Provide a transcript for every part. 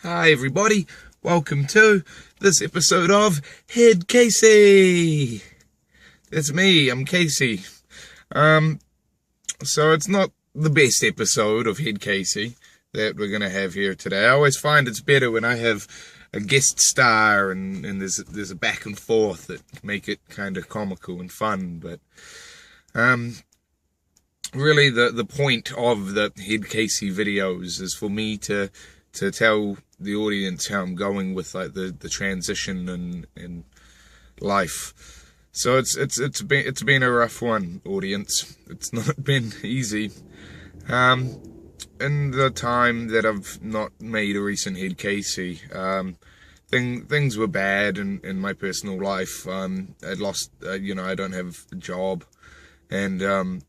Hi everybody, welcome to this episode of HeadCasey. It's me, I'm Casey. So it's not the best episode of HeadCasey that we're gonna have here today. I always find it's better when I have a guest star and there's a back and forth that make it kind of comical and fun, but really the point of the HeadCasey videos is for me to tell the audience how I'm going with like the transition and life. So it's been a rough one, audience. It's not been easy. In the time that I've not made a recent HeadCasey, things were bad in my personal life. I'd lost, I don't have a job, and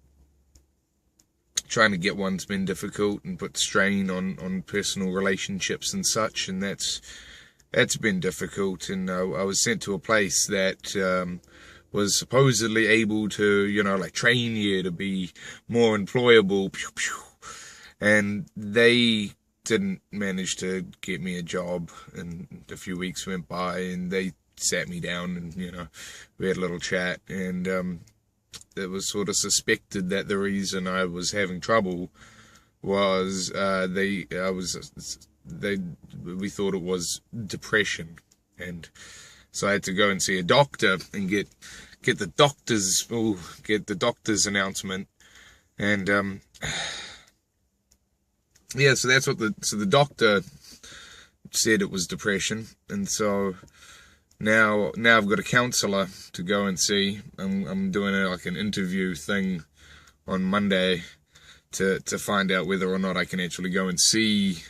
trying to get one's been difficult and put strain on personal relationships and such, and that's been difficult. And I was sent to a place that was supposedly able to, like train you to be more employable, and they didn't manage to get me a job. And a few weeks went by, and they sat me down, and we had a little chat, and it was sort of suspected that the reason I was having trouble was we thought it was depression, and so I had to go and see a doctor and get the doctor's announcement, and yeah, so that's what the doctor said, it was depression. And so Now I've got a counsellor to go and see. I'm doing like an interview thing on Monday to find out whether or not I can actually go and see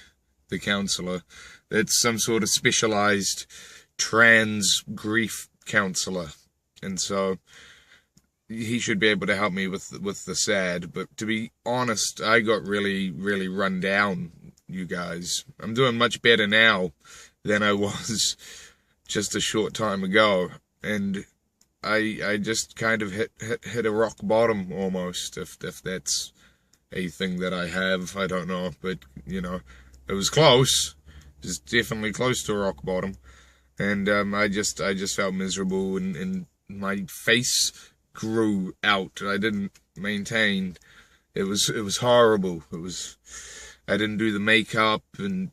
the counsellor. It's some sort of specialised trans grief counsellor, and so he should be able to help me with the sad. But to be honest, I got really run down, you guys. I'm doing much better now than I was just a short time ago, and I just kind of hit a rock bottom almost, if that's a thing that I have. I don't know, but it was close. It was definitely close to rock bottom, and I just felt miserable, and my face grew out. I didn't maintain. It was horrible. I didn't do the makeup, and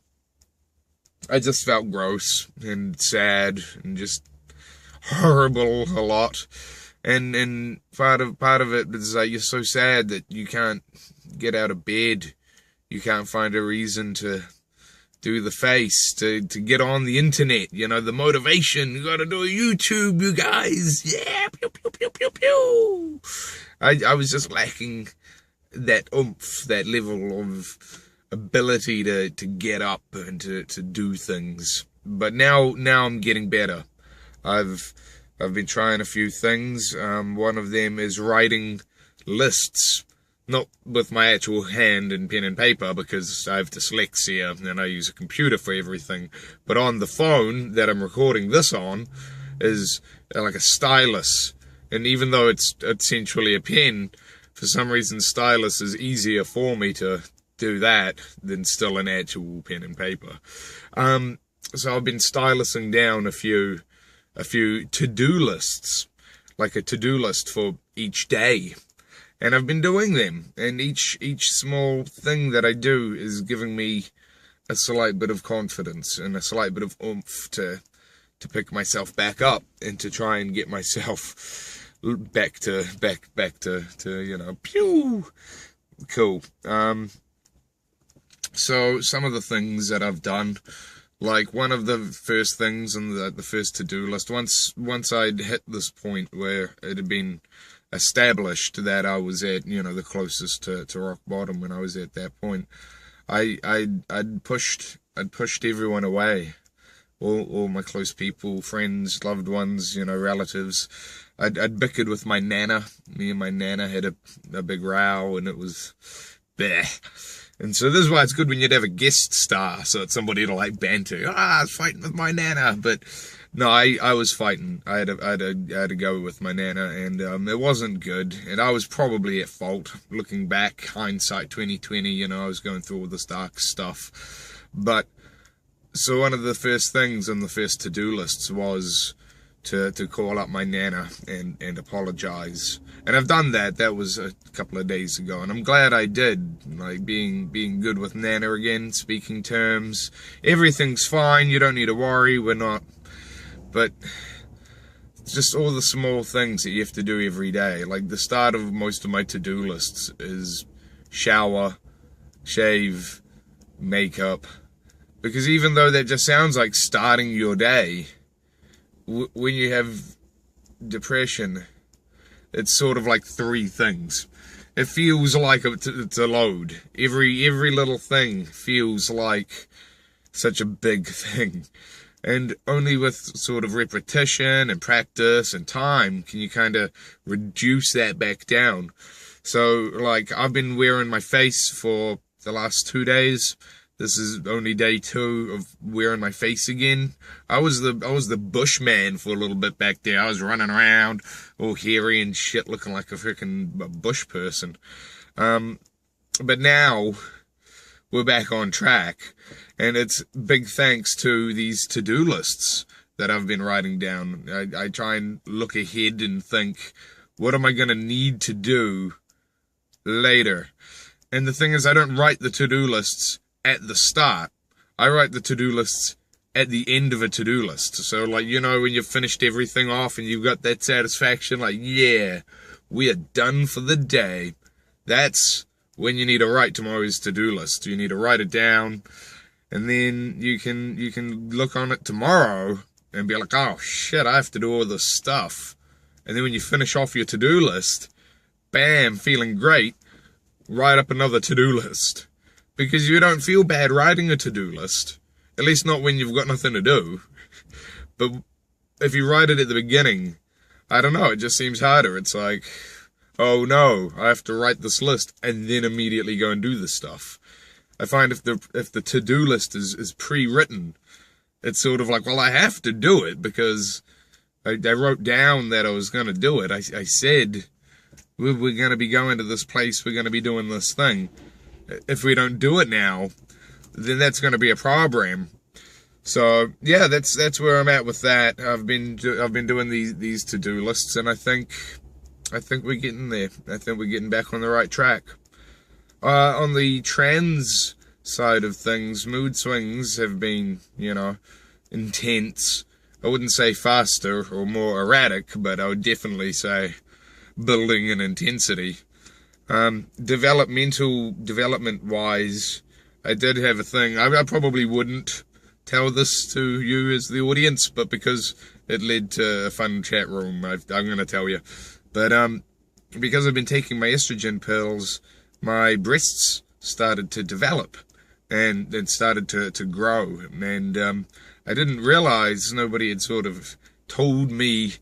I just felt gross and sad and just horrible a lot. And part of it is like, you're so sad that you can't get out of bed. You can't find a reason to do the face, to get on the internet. The motivation. You gotta do a YouTube, you guys. Yeah, pew, pew, pew, pew, pew. I was just lacking that oomph, that level of ability to get up and to do things. But now I'm getting better. I've been trying a few things. One of them is writing lists, not with my actual hand and pen and paper, because I have dyslexia and I use a computer for everything. But on the phone that I'm recording this on is like a stylus, and even though it's essentially a pen, for some reason stylus is easier for me to do that than still an actual pen and paper. So I've been stylusing down a few to-do lists, like a to-do list for each day, and I've been doing them, and each small thing that I do is giving me a slight bit of confidence and a slight bit of oomph to pick myself back up and to try and get myself back to pew, cool. So some of the things that I've done, like one of the first things on the first to-do list, once I'd hit this point where it had been established that I was at, the closest to rock bottom, when I was at that point, I'd pushed everyone away, all my close people, friends, loved ones, relatives. I'd bickered with my nana. Me and my nana had a big row, and it was bleh. And so this is why it's good when you'd have a guest star, so it's somebody to like banter. I was fighting with my nana, but no, I was fighting. I had to go with my nana, and it wasn't good, and I was probably at fault. Looking back, hindsight 2020, I was going through all this dark stuff, but So one of the first things on the first to-do lists was to call up my nana and apologize. And I've done that. That was a couple of days ago, and I'm glad I did. Like being good with nana again, speaking terms. Everything's fine. You don't need to worry. We're not. But just all the small things that you have to do every day. Like the start of most of my to-do lists is shower, shave, makeup. Because even though that just sounds like starting your day, when you have depression, it's sort of like three things. It feels like it's a load. Every little thing feels like such a big thing. And only with sort of repetition and practice and time can you kind of reduce that back down. So, like, I've been wearing my face for the last 2 days. This is only day 2 of wearing my face again. I was the bushman for a little bit back there. I was running around all hairy and shit, looking like a freaking bush person. But now we're back on track, and it's big thanks to these to-do lists that I've been writing down. I try and look ahead and think, what am I going to need to do later? And the thing is, I don't write the to-do lists at the start. I write the to-do lists at the end of a to-do list. So, like, you know, when you've finished everything off and you've got that satisfaction, like, yeah, we are done for the day. That's when you need to write tomorrow's to-do list. You need to write it down, and then you can look on it tomorrow and be like, oh shit, I have to do all this stuff. And then when you finish off your to-do list, bam, feeling great, write up another to-do list. Because you don't feel bad writing a to-do list. At least not when you've got nothing to do. But if you write it at the beginning, I don't know, it just seems harder. It's like, oh no, I have to write this list and then immediately go and do the stuff. I find if the to-do list is pre-written, it's sort of like, well, I have to do it because I wrote down that I was going to do it. I said, we're going to be going to this place, we're going to be doing this thing. If we don't do it now, then that's going to be a problem. So yeah, that's where I'm at with that. I've been doing these to-do lists, and I think we're getting there. I think we're getting back on the right track. On the trends side of things, mood swings have been, you know, intense. I wouldn't say faster or more erratic, but I would definitely say building in intensity. Development-wise, I did have a thing. I probably wouldn't tell this to you as the audience, but because it led to a fun chat room, I'm going to tell you. But because I've been taking my estrogen pills, my breasts started to develop and started to grow. And I didn't realize, nobody had sort of told me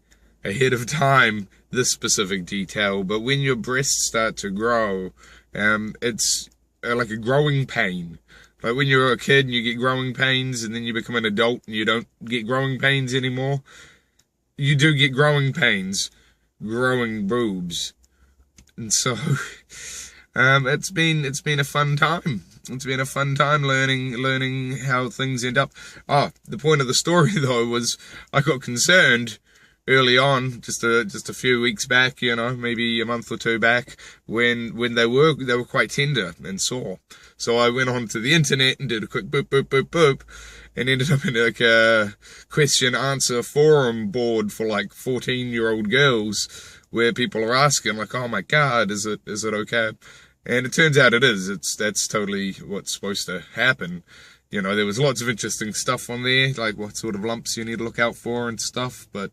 ahead of time this specific detail, but when your breasts start to grow, it's like a growing pain. Like when you're a kid and you get growing pains, and then you become an adult and you don't get growing pains anymore. You do get growing pains, growing boobs. And so it's been a fun time. It's been a fun time learning how things end up. Oh, the point of the story though was I got concerned early on, just a few weeks back, you know, maybe a month or 2 back, when they were quite tender and sore. So I went onto the internet and did a quick boop boop boop boop, and ended up in like a question answer forum board for like 14-year-old girls, where people are asking like, oh my god, is it okay? And it turns out it is. That's totally what's supposed to happen. You know, there was lots of interesting stuff on there, like what sort of lumps you need to look out for and stuff, but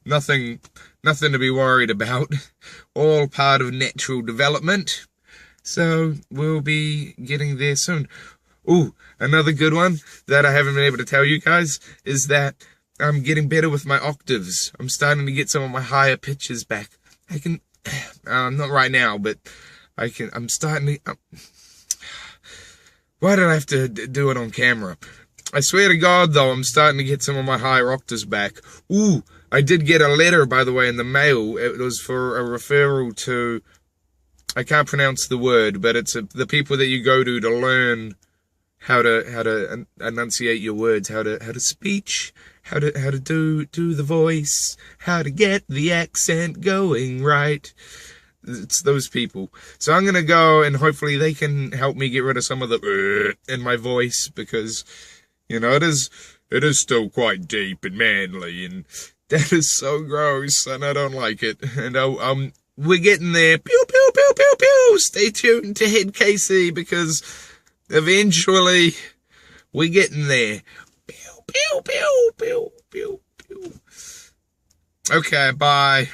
nothing to be worried about. All part of natural development. So we'll be getting there soon. Ooh, another good one that I haven't been able to tell you guys is that I'm getting better with my octaves. I'm starting to get some of my higher pitches back. I can, not right now, but I'm starting to... Why did I have to do it on camera? I swear to God, though, I'm starting to get some of my higher octaves back. Ooh, I did get a letter, by the way, in the mail. It was for a referral to... I can't pronounce the word, but it's the people that you go to learn how to enunciate your words, how to speech, how to do the voice, how to get the accent going right. It's those people. So I'm gonna go, and hopefully they can help me get rid of some of the in my voice, because it is still quite deep and manly, and that is so gross, and I don't like it. And we're getting there. Pew pew pew pew pew. Stay tuned to HeadCasey, because eventually we're getting there. Pew pew pew pew pew pew. Okay, bye.